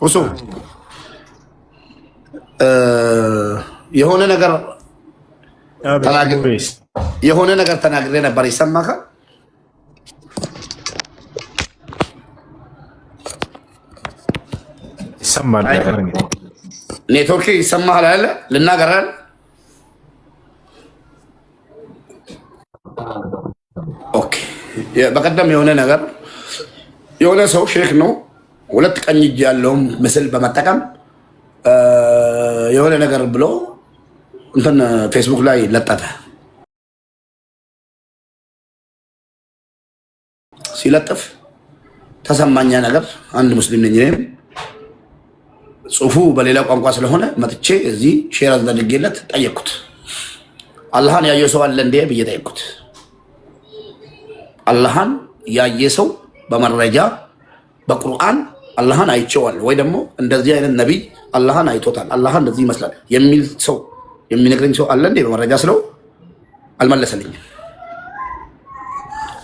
እሱ የሆነ ነገር ተናግሬ ነበር። ይሰማካል? ይሰማል። ኔትወርክ ይሰማሃል አለ ልናገር አይደል? ኦኬ። በቀደም የሆነ ሰው ሼክ ነው ሁለት ቀኝ እጅ ያለውን ምስል በመጠቀም የሆነ ነገር ብሎ እንትን ፌስቡክ ላይ ለጠፈ። ሲለጥፍ ተሰማኛ ነገር አንድ ሙስሊም ነኝ እኔም ጽሁፉ በሌላ ቋንቋ ስለሆነ መጥቼ እዚህ ሼር አድርጌለት ጠየቅኩት። አላህን ያየ ሰው አለ እንዴ ብዬ ጠየቅኩት። አላህን ያየ ሰው በመረጃ በቁርአን አላህን አይቼዋለሁ ወይ ደግሞ እንደዚህ አይነት ነቢይ አላህን አይቶታል፣ አላህን እንደዚህ ይመስላል የሚል ሰው የሚነግረኝ ሰው አለ እንዴ በመረጃ ስለው አልመለሰልኝም።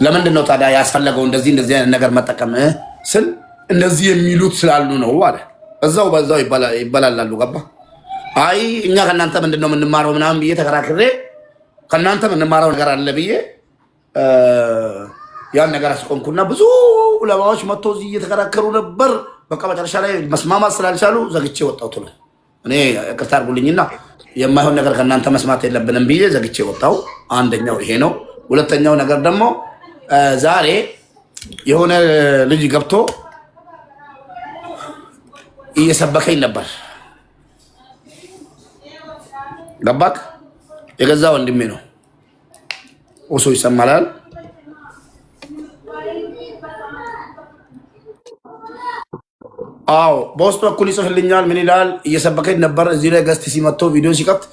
ለምንድን ነው ታዲያ ያስፈለገው እንደዚህ አይነት ነገር መጠቀም ስል እንደዚህ የሚሉት ስላሉ ነው አለ። በዛው ይበላላሉ። ገባ? አይ እኛ ከእናንተ ምንድን ነው የምንማረው ምናምን ብዬ ተከራክሬ ከእናንተ የምንማረው ነገር አለ ብዬ ያን ነገር አስቆምኩና ብዙ ዑለማዎች መጥቶ እዚህ እየተከራከሩ ነበር። በቃ መጨረሻ ላይ መስማማት ስላልቻሉ ዘግቼ ወጣሁ። እኔ ይቅርታ አድርጉልኝና የማይሆን ነገር ከእናንተ መስማት የለብንም ብዬ ዘግቼ ወጣሁ። አንደኛው ይሄ ነው። ሁለተኛው ነገር ደግሞ ዛሬ የሆነ ልጅ ገብቶ እየሰበከኝ ነበር። ገባክ? የገዛ ወንድሜ ነው። ኦሶ ይሰማላል። አዎ በውስጥ በኩል ይጽፍልኛል። ምን ይላል? እየሰበከኝ ነበር። እዚህ ላይ ገስት ሲመጥቶ ቪዲዮ ሲከፍት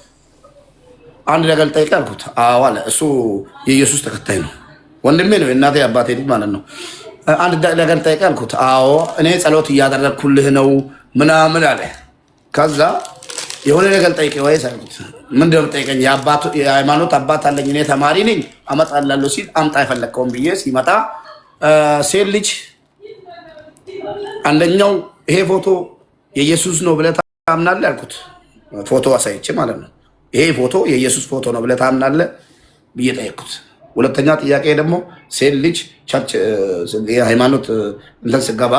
አንድ ነገር ጠይቄ አልኩት። አዎ አለ። እሱ የኢየሱስ ተከታይ ነው፣ ወንድሜ ነው፣ የእናቴ አባቴ ልጅ ማለት ነው። አንድ ነገር ጠይቄ አልኩት። አዎ እኔ ጸሎት እያደረግኩልህ ነው ምናምን አለ። ከዛ የሆነ ነገር ጠይቄ ወይስ አልኩት። ምንድን ነው የምጠይቀኝ? የሃይማኖት አባት አለኝ እኔ ተማሪ ነኝ አመጣላለሁ ሲል አምጣ የፈለግከውን ብዬ ሲመጣ ሴት ልጅ አንደኛው ይሄ ፎቶ የኢየሱስ ነው ብለህ ታምናለህ አልኩት። ፎቶ አሳይቼ ማለት ነው። ይሄ ፎቶ የኢየሱስ ፎቶ ነው ብለህ ታምናለህ ብዬ ጠየቅኩት። ሁለተኛ ጥያቄ ደግሞ ሴት ልጅ ቸርች የሃይማኖት እንትን ስገባ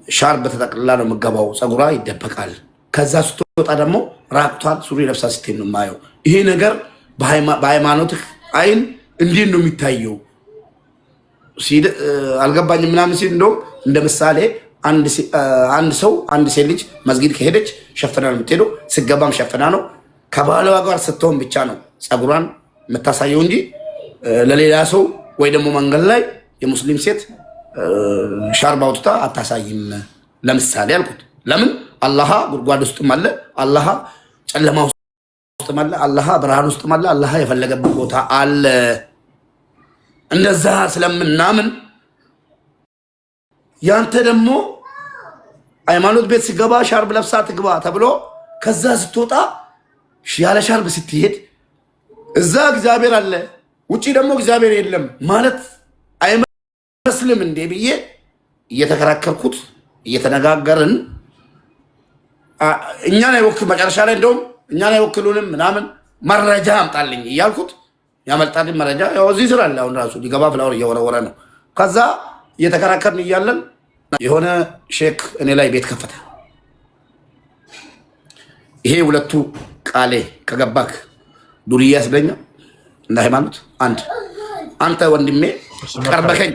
ሻርፕ ተጠቅልላ ነው የምገባው፣ ፀጉሯ ይደበቃል። ከዛ ስትወጣ ደግሞ ራቁቷን ሱሪ ለብሳ ስትሄድ ነው የማየው። ይሄ ነገር በሃይማኖት አይን እንዴት ነው የሚታየው? አልገባኝም ምናምን ሲል እንደውም እንደ ምሳሌ አንድ ሴት ልጅ መስጊድ ከሄደች ሸፍና ነው የምትሄደው፣ ስገባም ሸፍና ነው። ከባሏ ጋር ስትሆን ብቻ ነው ፀጉሯን የምታሳየው እንጂ ለሌላ ሰው ወይ ደግሞ መንገድ ላይ የሙስሊም ሴት ሻርባ አውጥታ አታሳይም። ለምሳሌ አልኩት። ለምን? አላህ ጉድጓድ ውስጥም አለ፣ አላህ ጨለማ ውስጥም አለ፣ አላህ ብርሃን ውስጥም አለ፣ አላህ የፈለገበት ቦታ አለ። እንደዛ ስለምናምን ያንተ ደግሞ ሃይማኖት ቤት ሲገባ ሻርብ ለብሳ ትግባ ተብሎ ከዛ ስትወጣ ያለ ሻርብ ስትሄድ እዛ እግዚአብሔር አለ ውጪ ደግሞ እግዚአብሔር የለም ማለት አይመስልም እንዴ ብዬ እየተከራከርኩት እየተነጋገርን እኛን አይወክል መጨረሻ ላይ እንደውም እኛን አይወክሉንም ምናምን መረጃ አምጣልኝ እያልኩት ያመጣልኝ መረጃ ያው እዚህ ስራ አለ። አሁን ራሱ ሊገባ ፍላወር እየወረወረ ነው። ከዛ እየተከራከርን እያለን የሆነ ሼክ እኔ ላይ ቤት ከፈተ። ይሄ ሁለቱ ቃሌ ከገባክ ዱርዬ ያስብለኛ እንደ ሃይማኖት አንተ ወንድሜ ቀርበከኝ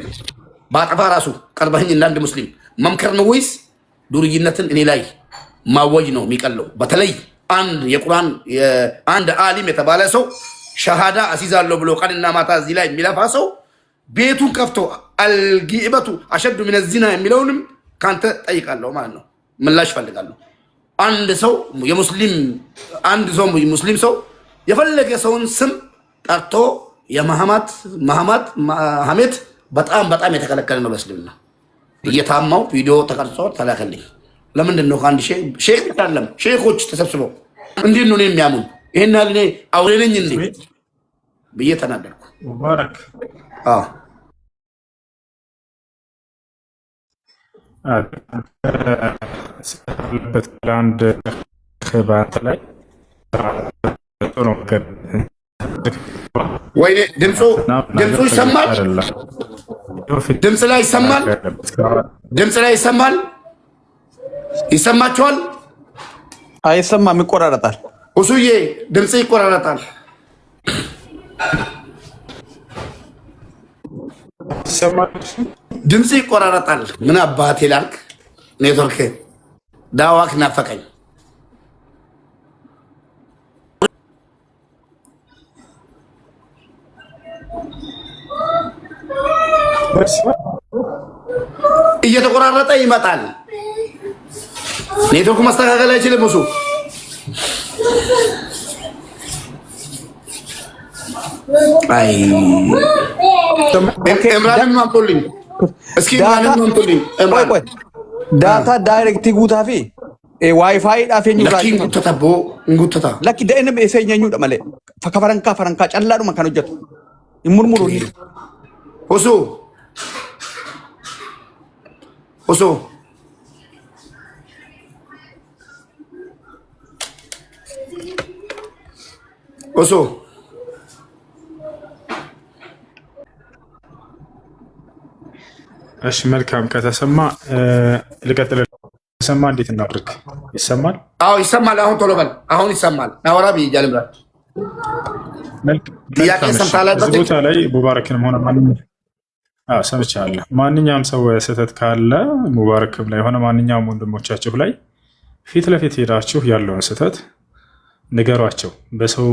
ባጠፋ ራሱ ቀርበኝ እንዳንድ ሙስሊም መምከር ነው ወይስ ዱርይነትን እኔ ላይ ማወጅ ነው የሚቀለው? በተለይ የቁርአን አንድ አሊም የተባለ ሰው ሸሃዳ አሲዛለሁ ብሎ ቀንና ማታ እዚህ ላይ የሚለፋ ሰው ቤቱን ከፍቶ አልጊዕበቱ አሸዱ ሚነ ዚና የሚለውንም ካንተ ጠይቃለሁ ማለት ነው። ምላሽ ፈልጋለሁ። ሙስሊም ሰው የፈለገ ሰውን ስም ጠርቶ ሐሜት በጣም የተከለከለ ነው በእስልምና። እየታማው ቪዲዮ ተቀርጾ ተላከልኝ። ለምንድን ነው ከአንድ ሼክ ብቻ አይደለም ሼኮች ተሰብስበው እንዴት ነው የሚያሙን? ይሄን ያህል እኔ አውሬ ነኝ እንዴ ብዬ ተናደርኩ። ሙባረክ ስላለበት ለአንድ በአንተ ላይ ጥሩ ነገር ወይ ድምፁ ይሰማል? ድምፅ ላይ ይሰማል? ድምፅ ላይ ይሰማል? ይሰማችኋል? አይሰማም፣ ይቆራረጣል። ሁሱዬ ድምፅ ይቆራረጣል። ድምፅ ይቆራረጣል። ምን አባቴ ላልክ ኔትወርክ ዳዋክ ናፈቀኝ። እየተቆራረጠ ይመጣል። ኔትወርክ ማስተካከል አይችልም እሱ። አይ እምራን ማምጡልኝ እስኪ ማምጡልኝ። ዳታ ዳይሬክት ጉታፊ ዋይፋይ ዳፈኙ እንጉተታ ለኪ ደንም የሰኘኙ ደመለ ፈረንካ ጨላዱ መካን ሆጀቱ ይሙርሙሩ ሁሱ እሺ መልካም ከተሰማ ልቀጥል። ተሰማ እንዴት እናድርግ? ይሰማል? አዎ ይሰማል። አሁን ቶሎ በል። አሁን ይሰማል። አወራ ቢጃል ብራ ጥያቄ ሰምታለበት ቦታ ላይ ሙባረክንም ሆነ ሰምቻለሁ። ማንኛውም ሰው ስህተት ካለ ሙባረክም ላይ ሆነ ማንኛውም ወንድሞቻችሁ ላይ ፊት ለፊት ሄዳችሁ ያለውን ስህተት ንገሯቸው። በሰው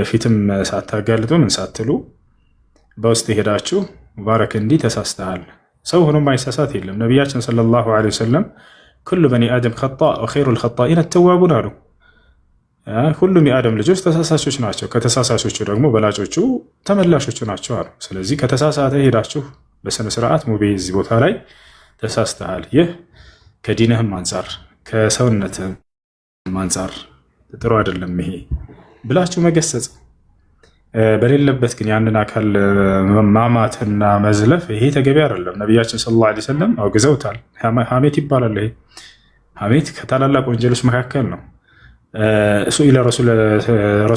ፊትም ሳታጋልጡ ምን ሳትሉ በውስጥ ሄዳችሁ ሙባረክ እንዲህ ተሳስተሃል። ሰው ሆኖ ማይሳሳት የለም። ነቢያችን ሰለላሁ ዐለይሂ ወሰለም ኩሉ በኒ አደም ኸጣእ ወኸይሩል ኸጣኢነ ተዋቡን አሉ። ሁሉም የአደም ልጆች ተሳሳሾች ናቸው፣ ከተሳሳሾቹ ደግሞ በላጮቹ ተመላሾቹ ናቸው አሉ። ስለዚህ ከተሳሳተ ሄዳችሁ በስነ ስርዓት ሙቤ እዚህ ቦታ ላይ ተሳስተሃል፣ ይህ ከዲንህም አንጻር ከሰውነትህም አንጻር ጥሩ አይደለም ይሄ ብላችሁ መገሰጽ። በሌለበት ግን ያንን አካል ማማትና መዝለፍ ይሄ ተገቢ አይደለም። ነቢያችን ሰለላሁ ዐለይሂ ወሰለም አውግዘውታል። ሐሜት ይባላል። ይሄ ሐሜት ከታላላቅ ወንጀሎች መካከል ነው። سئل رسول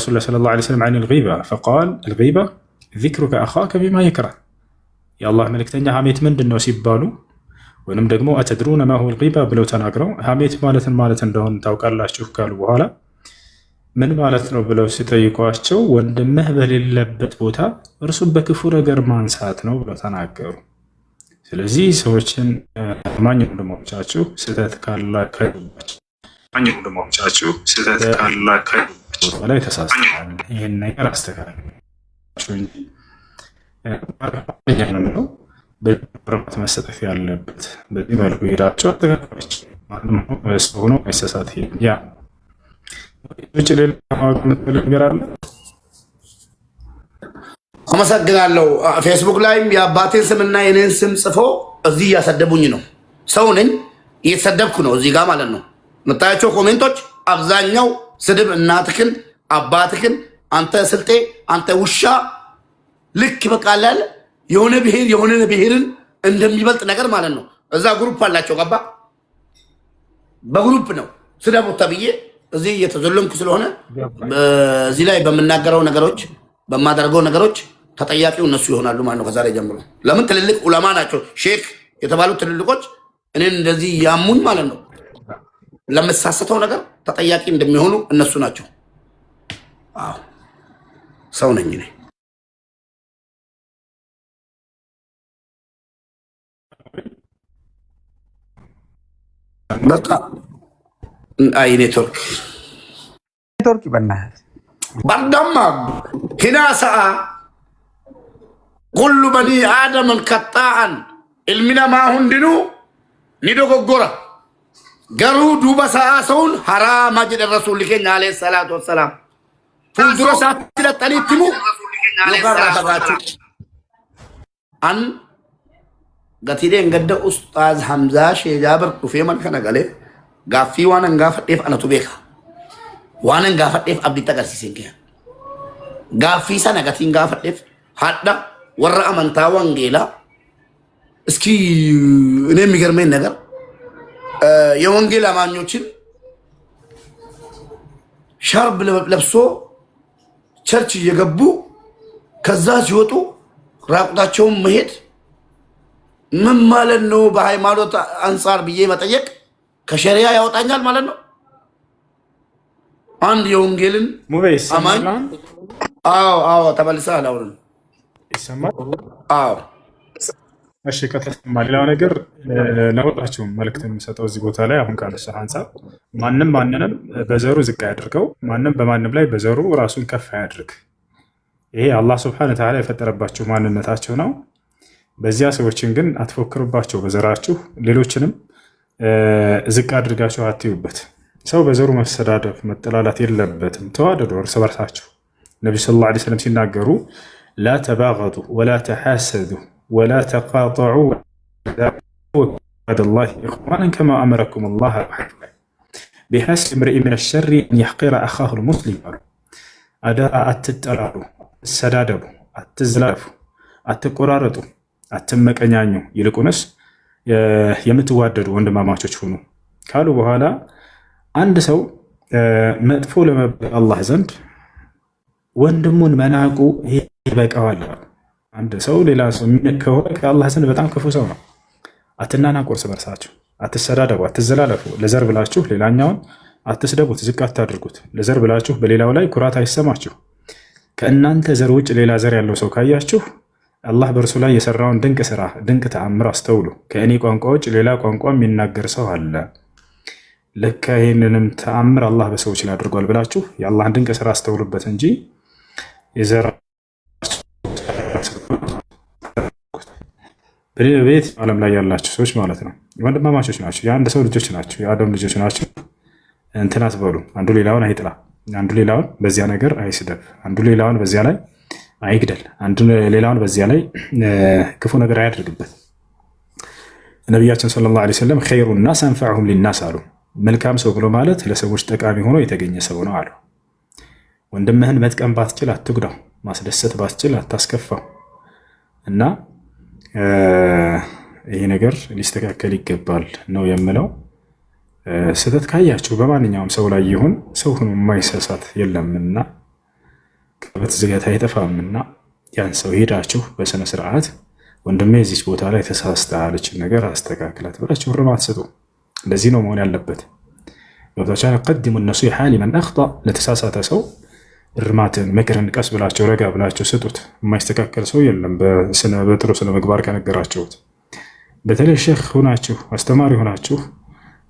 الله صلى الله عليه وسلم عن الغيبة فقال الغيبة ذكرك أخاك بما يكره. يا الله ملكتني ሐሜት ምንድነው ሲባሉ ወንም ደግሞ أتدرون ما هو الغيبة ብለው ተናግረው ሐሜት ማለት እንደሆነ ታውቃላችሁ ካሉ በኋላ ምን ማለት ነው ብለው ሲጠይቋቸው ወንድምህ በሌለበት ቦታ እርሱ በክፉ ነገር ማንሳት ነው ብለው ተናገሩ። ስለዚህ ሰዎችን ማኝ ወንድሞቻችሁ ስህተት ካላችሁ ላይ ተሳስተዋል፣ ይህን ነገር አስተካክሉ እንጂ ነው በብረት መሰጠት ያለበት። በዚህ መልኩ ሄዳቸው አስተካካዮች ማንም ሆኖ አይሳሳት። ያ ውጭ ሌላ ነገር አለ። አመሰግናለሁ። ፌስቡክ ላይም የአባቴን ስምና የኔን ስም ጽፎ እዚህ እያሰደቡኝ ነው። ሰው ነኝ እየተሰደብኩ ነው እዚህ ጋር ማለት ነው። የምታያቸው ኮሜንቶች አብዛኛው ስድብ፣ እናትክን፣ አባትክን፣ አንተ ስልጤ፣ አንተ ውሻ፣ ልክ በቃላል የሆነ ብሔርን እንደሚበልጥ ነገር ማለት ነው። እዛ ግሩፕ አላቸው። ገባ በግሩፕ ነው ስደቡት ተብዬ እዚህ እየተዘለምኩ ስለሆነ እዚህ ላይ በምናገረው ነገሮች በማደርገው ነገሮች ተጠያቂው እነሱ ይሆናሉ ማለት ነው። ከዛሬ ጀምሮ ለምን ትልልቅ ዑለማ ናቸው ሼክ የተባሉት ትልልቆች እኔን እንደዚህ ያሙኝ ማለት ነው። ለመሳሰተው ነገር ተጠያቂ እንደሚሆኑ እነሱ ናቸው። አዎ ሰው ነኝ እኔ። በቃ አይ ኔትወርክ ይበናል ባርዳማ هنا ساعة كل بني آدم كطاعا علمنا ما هندنو ندو غورا قروا دوبا ساعة سون حرام جد الرسول لكن عليه الصلاة والسلام فندرو ساتلة تليتمو نقرر براتو أن قتيدين قد أستاذ حمزة شي جابر كفي من كان قاله غافي وانا غافت إف أنا تبيخ وانا غافت إف أبدي تقرسيسين كيان غافي سانا غاتين غافت إف حتى ورا أمانتا وانجيلا اسكي نمي غرمين نغر የወንጌል አማኞችን ሻርብ ለብሶ ቸርች እየገቡ ከዛ ሲወጡ ራቁታቸውን መሄድ ምን ማለት ነው? በሃይማኖት አንፃር ብዬ መጠየቅ ከሸሪያ ያወጣኛል ማለት ነው። አንድ የወንጌልን አማኝ አዎ ተመልሰሃል። አሁን ይሰማል? አዎ እሺ። ከተሰማ ሌላው ነገር ለሁላችሁም መልዕክት የምሰጠው እዚህ ቦታ ላይ አሁን ካነሳህ አንፃር ማንም ማንንም በዘሩ ዝቅ ያድርገው፣ ማንም በማንም ላይ በዘሩ ራሱን ከፍ ያድርግ። ይሄ አላህ ስብሐነ ወተዓላ የፈጠረባችሁ ማንነታቸው ነው። በዚያ ሰዎችን ግን አትፎክሩባቸው በዘራችሁ። ሌሎችንም ዝቅ አድርጋችሁ አትዩበት። ሰው በዘሩ መሰዳደብ መጠላላት የለበትም። ተዋደዱ እርስ በርሳችሁ። ነቢዩ ሰለላሁ ዐለይሂ ወሰለም ሲናገሩ ላ ተባገዱ ወላ ተሓሰዱ ወላ ተቃጠዑ ወላሂ ኢኽዋናን ከማ አመረኩም ላህ ቢሐስቢ እምሪኢ ሚነ ሸሪ አን የሕቂረ አኻሁ ልሙስሊም አሉ። አደራ አትጠላሉ፣ አትሰዳደቡ፣ አትዝላፉ፣ አትቆራረጡ፣ አትመቀኛኙ፣ ይልቁንስ የምትዋደዱ ወንድማማቾች ሁኑ ካሉ በኋላ አንድ ሰው መጥፎ ለመባል አላህ ዘንድ ወንድሙን መናቁ ይበቃዋል። አንድ ሰው ሌላ ሰው የሚንቅ ከሆነ ከአላህ ዘንድ በጣም ክፉ ሰው ነው። አትናናቁ፣ እርስ በርሳችሁ አትሰዳደቡ፣ አትዘላለፉ። ለዘር ብላችሁ ሌላኛውን አትስደቡት፣ ዝቅ አታድርጉት። ለዘር ብላችሁ በሌላው ላይ ኩራት አይሰማችሁ። ከእናንተ ዘር ውጭ ሌላ ዘር ያለው ሰው ካያችሁ አላህ በእርሱ ላይ የሰራውን ድንቅ ስራ፣ ድንቅ ተአምር አስተውሉ። ከእኔ ቋንቋ ውጭ ሌላ ቋንቋ የሚናገር ሰው አለ፣ ልክ ይህንንም ተአምር አላህ በሰዎች ላይ አድርጓል ብላችሁ የአላህን ድንቅ ስራ አስተውሉበት እንጂ የዘራ በቤት ዓለም ላይ ያላችሁ ሰዎች ማለት ነው ወንድማማቾች ናቸው። የአንድ ሰው ልጆች ናቸው፣ የአደም ልጆች ናቸው። እንትን አትበሉ። አንዱ ሌላውን አይጥላ፣ አንዱ ሌላውን በዚያ ነገር አይስደብ፣ አንዱ ሌላውን በዚያ ላይ አይግደል፣ አንዱ ሌላውን በዚያ ላይ ክፉ ነገር አያደርግበት። ነቢያችን ሰለላሁ ዐለይሂ ወሰለም ኸይሩ ናስ አንፈዕሁም ሊናስ አሉ። መልካም ሰው ብሎ ማለት ለሰዎች ጠቃሚ ሆኖ የተገኘ ሰው ነው አሉ። ወንድምህን መጥቀም ባትችል አትጉዳው፣ ማስደሰት ባትችል አታስከፋው። እና ይሄ ነገር ሊስተካከል ይገባል ነው የምለው። ስህተት ካያችሁ በማንኛውም ሰው ላይ ይሁን ሰው ሆኖ የማይሳሳት የለምና ከበትዝገት አይጠፋምና ያን ሰው ሄዳችሁ በስነ ስርዓት ወንድሜ እዚች ቦታ ላይ ተሳስተሃለችን ነገር አስተካክላት ብላችሁ እርማት ስጡ። እንደዚህ ነው መሆን ያለበት። ገብታችኋል? ቀድሙ ነሲሐ ሊመን አኽጣ፣ ለተሳሳተ ሰው እርማትን ምክርን ቀስ ብላችሁ ረጋ ብላችሁ ስጡት። የማይስተካከል ሰው የለም በጥሩ ስነ ምግባር ከነገራችሁት። በተለይ ሼክ ሆናችሁ አስተማሪ ሆናችሁ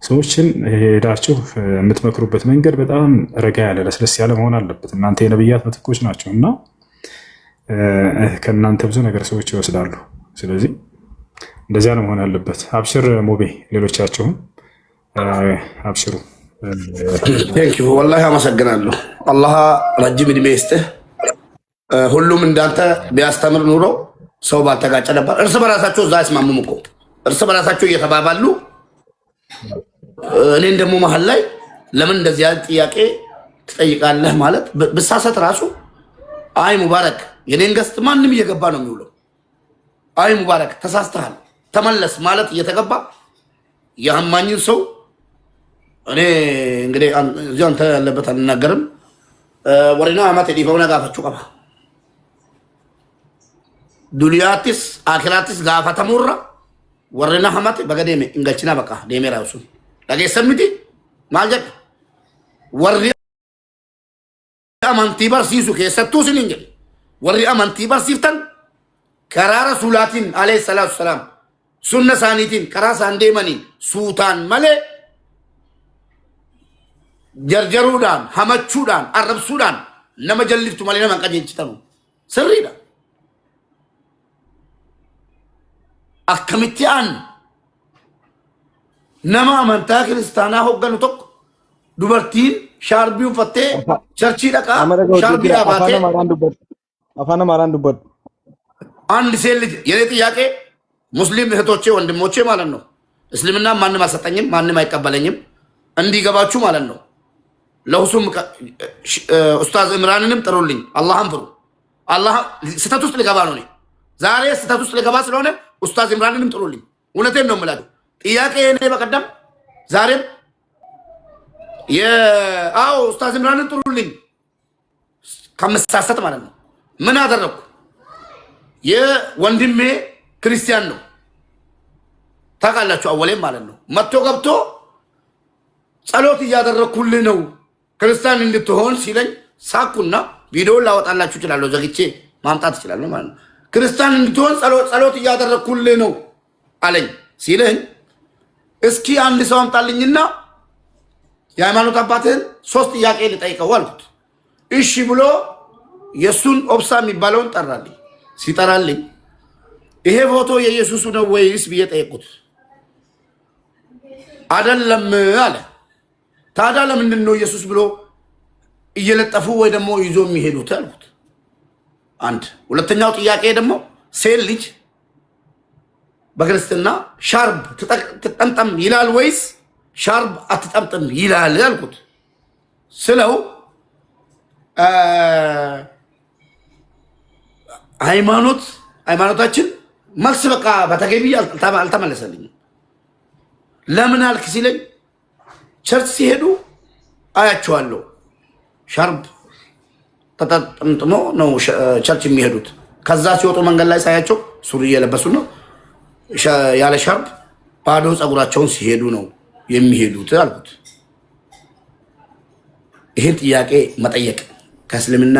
ሰዎችን ሄዳችሁ የምትመክሩበት መንገድ በጣም ረጋ ያለ ለስለስ ያለ መሆን አለበት። እናንተ የነብያት ምትኮች ናቸው እና ከእናንተ ብዙ ነገር ሰዎች ይወስዳሉ። ስለዚህ እንደዚያ ነው መሆን ያለበት። አብሽር ሙቤ፣ ሌሎቻችሁም አብሽሩ። ወላሂ አመሰግናለሁ። አላህ ረጅም ዕድሜ ይስጥህ። ሁሉም እንዳንተ ቢያስተምር ኑሮ ሰው ባልተጋጨ ነበር። እርስ በራሳቸው እዛ አይስማሙም እኮ እርስ በራሳቸው እየተባባሉ እኔን ደግሞ መሀል ላይ ለምን እንደዚህ ያለ ጥያቄ ትጠይቃለህ ማለት ብሳሰት ራሱ አይ ሙባረክ የኔን ገስት ማንም እየገባ ነው የሚውለው። አይ ሙባረክ ተሳስተሃል ተመለስ ማለት እየተገባ የአማኝን ሰው እኔ እንግዲህ እዚሁ አንተ ያለበት አንናገርም። ወሪና አማት ዲፈውና ጋፋችሁ ቀባ ዱንያቲስ አኺራቲስ ጋፋተሙራ ወሪና አማት በገደሜ እንገልችና በቃ ደሜ ራሱ dhageessan maal jedha warri amantii barsiisu keessattuu isiniin jedhe warri amantii barsiiftan karaa rasuulaatiin alayhi salaatu wasalaam sunna isaaniitiin karaa isaan deemaniin suutaan malee jarjaruudhaan hamachuudhaan arrabsuudhaan nama jalliftu malee nama hin qajeelchitanu sirriidha. Akkamitti aan nama amantaa kiristaanaa hogganu tokko dubartiin shaarbii uffattee ቸርችii dhaqaa shaarbii dhaabatee afaan amaaraan dubbadhu አንድ ሴት ልጅ የኔ ጥያቄ ሙስሊም እህቶቼ ወንድሞቼ ማለት ነው እስልምና ማንም አሰጠኝም ማንም አይቀበለኝም እንዲገባችሁ ማለት ነው ለሁሱም ኡስታዝ ኢምራንንም ጥሩልኝ አላህን ፍሩ አላህ ስተት ውስጥ ሊገባ ነው ዛሬ ስተት ውስጥ ሊገባ ስለሆነ ኡስታዝ ኢምራንንም ጥሩልኝ እውነቴን ነው የምላችሁ ጥያቄ እኔ በቀደም ዛሬም አዎ ኡስታዝ ኢምራንን ጥሩልኝ ከመሳሰት ማለት ነው። ምን አደረኩ? የወንድሜ ክርስቲያን ነው ታውቃላችሁ፣ አወሌም ማለት ነው። መጥቶ ገብቶ ጸሎት እያደረኩልህ ነው ክርስቲያን እንድትሆን ሲለኝ ሳኩና ቪዲዮውን ላወጣላችሁ እችላለሁ፣ ዘግቼ ማምጣት እችላለሁ ማለት ነው። ክርስቲያን እንድትሆን ጸሎት እያደረኩልህ ነው አለኝ ሲለኝ እስኪ አንድ ሰው አምጣልኝና የሃይማኖት አባትህን 3 ጥያቄ ልጠይቀው አልኩት። እሺ ብሎ የሱን ኦብሳ የሚባለውን ጠራልኝ። ሲጠራልኝ ይሄ ፎቶ የኢየሱስ ነው ወይስ ብዬ ጠየቁት። አይደለም አለ። ታዲያ ለምንድን ነው ኢየሱስ ብሎ እየለጠፉ ወይ ደግሞ ይዞ የሚሄዱት አልኩት። አንድ ሁለተኛው ጥያቄ ደግሞ ሴት ልጅ በክርስትና ሻርብ ትጠምጠም ይላል ወይስ ሻርብ አትጠምጥም ይላል አልኩት። ስለው ሃይማኖታችን መልስ በቃ በተገቢ አልተመለሰልኝም። ለምን አልክ ሲለኝ ቸርች ሲሄዱ አያቸዋለሁ ሻርብ ተጠምጥሞ ነው ቸርች የሚሄዱት። ከዛ ሲወጡ መንገድ ላይ ሳያቸው ሱሪ እየለበሱ ነው ያለ ሻርብ ባዶ ፀጉራቸውን ሲሄዱ ነው የሚሄዱት አልኩት። ይህን ጥያቄ መጠየቅ ከእስልምና